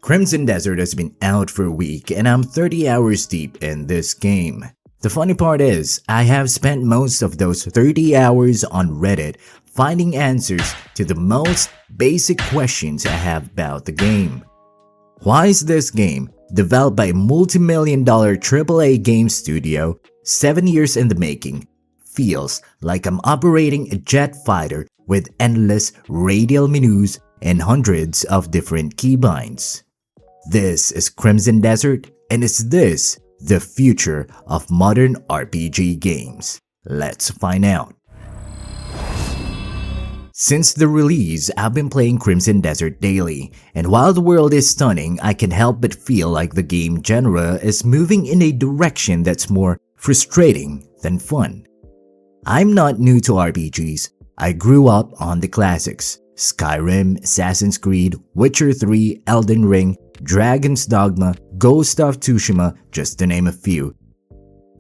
Crimson Desert has been out for a week and I'm 30 hours deep in this game. The funny part is, I have spent most of those 30 hours on Reddit finding answers to the most basic questions I have about the game. Why is this game, developed by a multi-million-dollar AAA game studio, 7 years in the making, feels like I'm operating a jet fighter with endless radial menus and hundreds of different keybinds? This is Crimson Desert, and is this the future of modern RPG games? Let's find out. Since the release, I've been playing Crimson Desert daily, and while the world is stunning, I can't help but feel like the game genre is moving in a direction that's more frustrating than fun. I'm not new to RPGs. I grew up on the classics: Skyrim, Assassin's Creed, Witcher 3, Elden Ring, Dragon's Dogma, Ghost of Tsushima, just to name a few.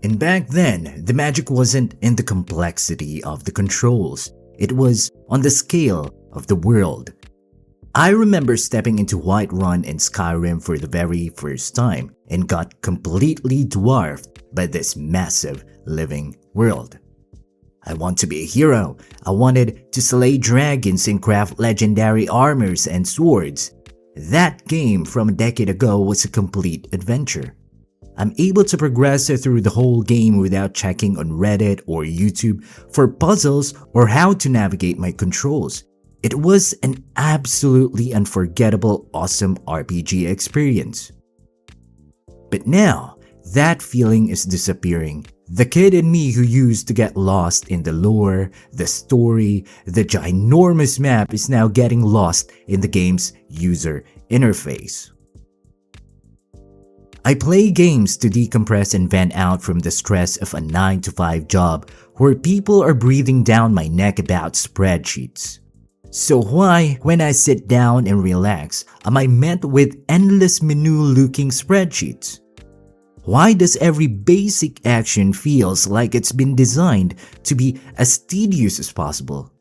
And back then, the magic wasn't in the complexity of the controls. It was on the scale of the world. I remember stepping into Whiterun in Skyrim for the very first time and got completely dwarfed by this massive living world. I want to be a hero. I wanted to slay dragons and craft legendary armors and swords. That game from a decade ago was a complete adventure. I'm able to progress through the whole game without checking on Reddit or YouTube for puzzles or how to navigate my controls. It was an absolutely unforgettable, awesome RPG experience. But now, that feeling is disappearing. The kid in me who used to get lost in the lore, the story, the ginormous map is now getting lost in the game's user interface. I play games to decompress and vent out from the stress of a 9-to-5 job where people are breathing down my neck about spreadsheets. So why, when I sit down and relax, am I met with endless menu-looking spreadsheets? Why does every basic action feels like it's been designed to be as tedious as possible?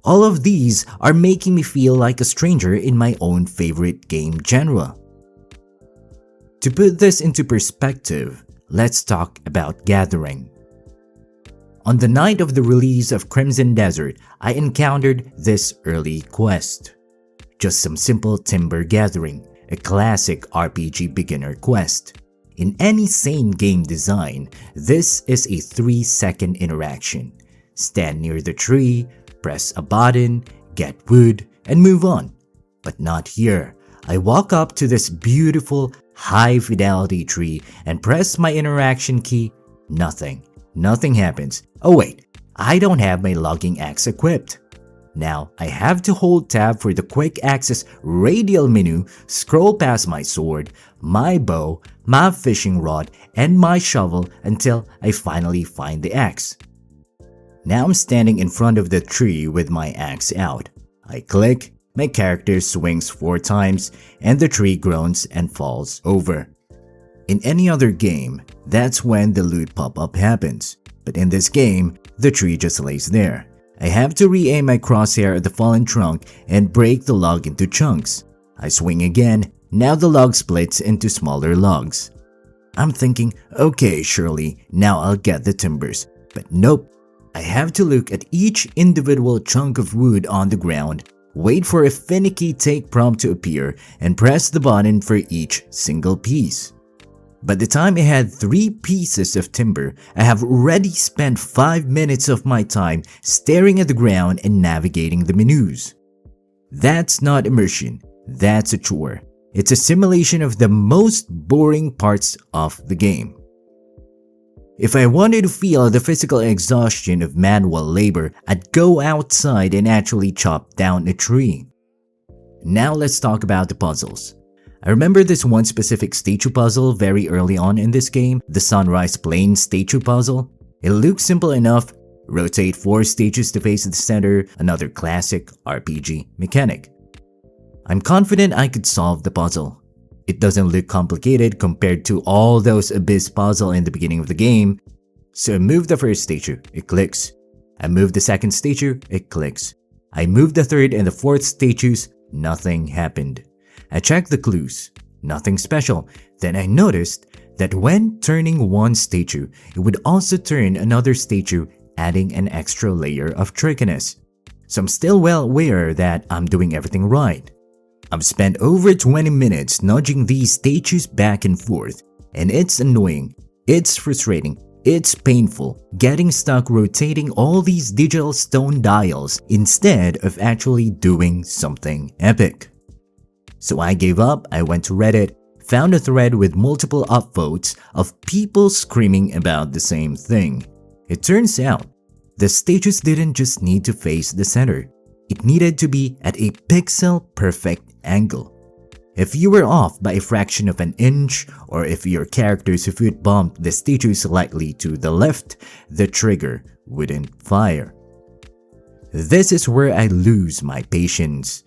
All of these are making me feel like a stranger in my own favorite game genre. To put this into perspective, let's talk about gathering. On the night of the release of Crimson Desert, I encountered this early quest. Just some simple timber gathering, a classic RPG beginner quest. In any sane game design, this is a 3-second interaction. Stand near the tree, press a button, get wood, and move on. But not here. I walk up to this beautiful, high-fidelity tree and press my interaction key. Nothing happens. Oh wait, I don't have my logging axe equipped. Now, I have to hold tab for the quick access radial menu, scroll past my sword, my bow, my fishing rod, and my shovel until I finally find the axe. Now I'm standing in front of the tree with my axe out. I click, my character swings 4 times, and the tree groans and falls over. In any other game, that's when the loot pop-up happens. But in this game, the tree just lays there. I have to re-aim my crosshair at the fallen trunk and break the log into chunks. I swing again, now the log splits into smaller logs. I'm thinking, okay, surely, now I'll get the timbers. But nope, I have to look at each individual chunk of wood on the ground, wait for a finicky take prompt to appear, and press the button for each single piece. By the time I had 3 pieces of timber, I have already spent 5 minutes of my time staring at the ground and navigating the menus. That's not immersion, that's a chore. It's a simulation of the most boring parts of the game. If I wanted to feel the physical exhaustion of manual labor, I'd go outside and actually chop down a tree. Now let's talk about the puzzles. I remember this one specific statue puzzle very early on in this game, the Sunrise Plain statue puzzle. It looks simple enough: rotate 4 statues to face the center, another classic RPG mechanic. I'm confident I could solve the puzzle. It doesn't look complicated compared to all those abyss puzzles in the beginning of the game. So I move the first statue, it clicks. I move the second statue, it clicks. I move the third and the fourth statues, nothing happened. I checked the clues. Nothing special. Then I noticed that when turning one statue, it would also turn another statue, adding an extra layer of trickiness. So I'm still well aware that I'm doing everything right. I've spent over 20 minutes nudging these statues back and forth, and it's annoying, it's frustrating, it's painful getting stuck rotating all these digital stone dials instead of actually doing something epic. So I gave up. I went to Reddit, found a thread with multiple upvotes of people screaming about the same thing. It turns out, the statues didn't just need to face the center. It needed to be at a pixel-perfect angle. If you were off by a fraction of an inch, or if your character's foot bumped the statue slightly to the left, the trigger wouldn't fire. This is where I lose my patience.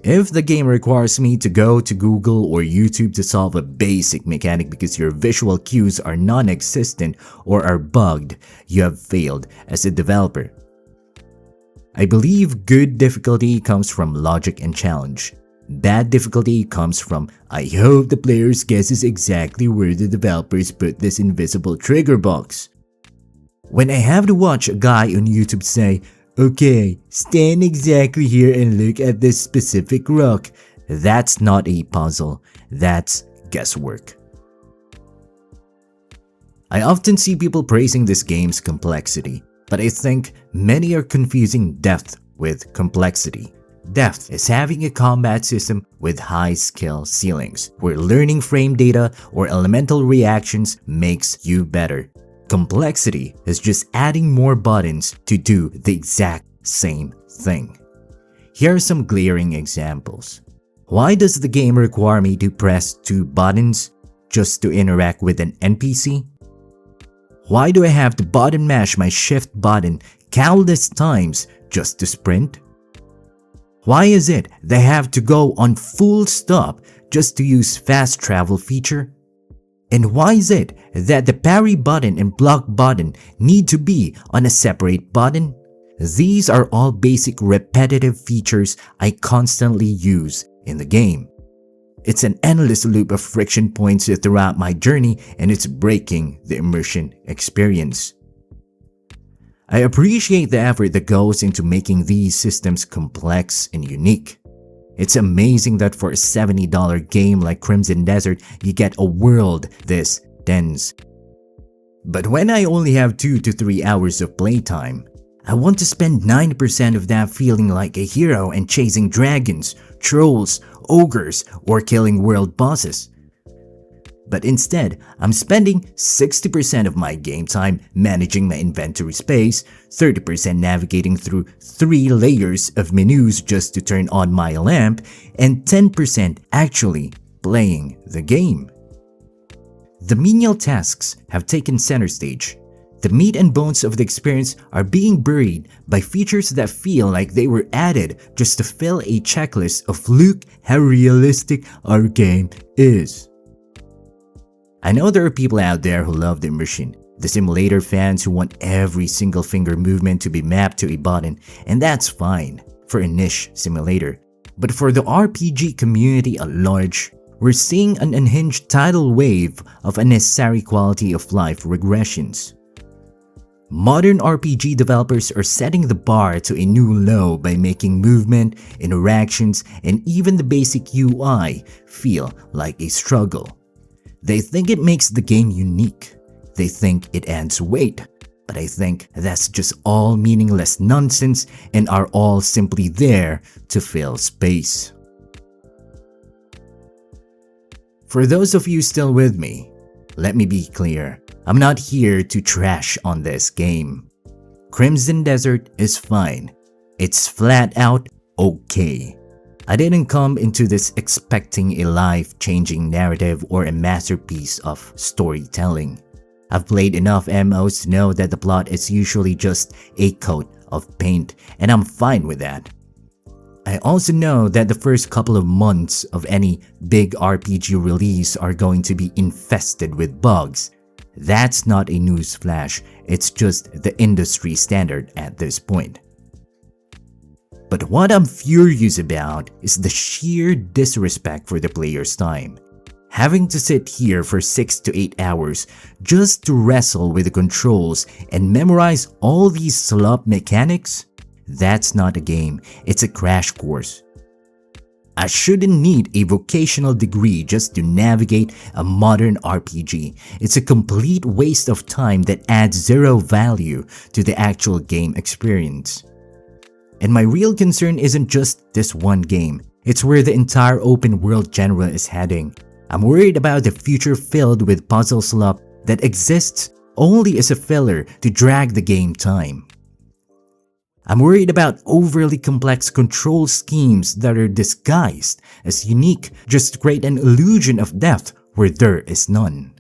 If the game requires me to go to Google or YouTube to solve a basic mechanic because your visual cues are non-existent or are bugged, you have failed as a developer. I believe good difficulty comes from logic and challenge. Bad difficulty comes from, I hope the player's guesses exactly where the developers put this invisible trigger box. When I have to watch a guy on YouTube say, okay, stand exactly here and look at this specific rock, that's not a puzzle, that's guesswork. I often see people praising this game's complexity, but I think many are confusing depth with complexity. Depth is having a combat system with high skill ceilings, where learning frame data or elemental reactions makes you better. Complexity is just adding more buttons to do the exact same thing. Here are some glaring examples. Why does the game require me to press 2 buttons just to interact with an NPC? Why do I have to button mash my shift button countless times just to sprint? Why is it that I have to go on full stop just to use fast travel feature? And why is it that the parry button and block button need to be on a separate button? These are all basic repetitive features I constantly use in the game. It's an endless loop of friction points throughout my journey, and it's breaking the immersion experience. I appreciate the effort that goes into making these systems complex and unique. It's amazing that for a $70 game like Crimson Desert, you get a world this dense. But when I only have 2 to 3 hours of playtime, I want to spend 90% of that feeling like a hero and chasing dragons, trolls, ogres, or killing world bosses. But instead, I'm spending 60% of my game time managing my inventory space, 30% navigating through 3 layers of menus just to turn on my lamp, and 10% actually playing the game. The menial tasks have taken center stage. The meat and bones of the experience are being buried by features that feel like they were added just to fill a checklist of look how realistic our game is. I know there are people out there who love the immersion, the simulator fans who want every single finger movement to be mapped to a button, and that's fine for a niche simulator. But for the RPG community at large, we're seeing an unhinged tidal wave of unnecessary quality of life regressions. Modern RPG developers are setting the bar to a new low by making movement, interactions, and even the basic UI feel like a struggle. They think it makes the game unique. They think it adds weight. But I think that's just all meaningless nonsense and are all simply there to fill space. For those of you still with me, let me be clear. I'm not here to trash on this game. Crimson Desert is fine. It's flat out okay. I didn't come into this expecting a life-changing narrative or a masterpiece of storytelling. I've played enough MMOs to know that the plot is usually just a coat of paint, and I'm fine with that. I also know that the first couple of months of any big RPG release are going to be infested with bugs. That's not a newsflash, it's just the industry standard at this point. But what I'm furious about is the sheer disrespect for the player's time. Having to sit here for 6 to 8 hours just to wrestle with the controls and memorize all these slop mechanics? That's not a game, it's a crash course. I shouldn't need a vocational degree just to navigate a modern RPG. It's a complete waste of time that adds zero value to the actual game experience. And my real concern isn't just this one game, it's where the entire open world genre is heading. I'm worried about the future filled with puzzle slop that exists only as a filler to drag the game time. I'm worried about overly complex control schemes that are disguised as unique just to create an illusion of depth where there is none.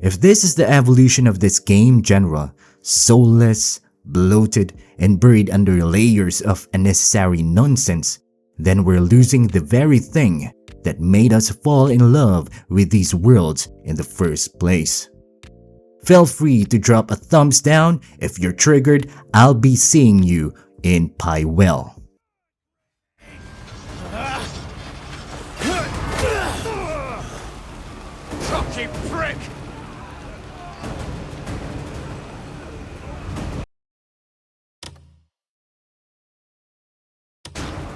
If this is the evolution of this game genre, soulless, bloated, and buried under layers of unnecessary nonsense, then we're losing the very thing that made us fall in love with these worlds in the first place. Feel free to drop a thumbs down. If you're triggered, I'll be seeing you in Pywell. Cocky prick!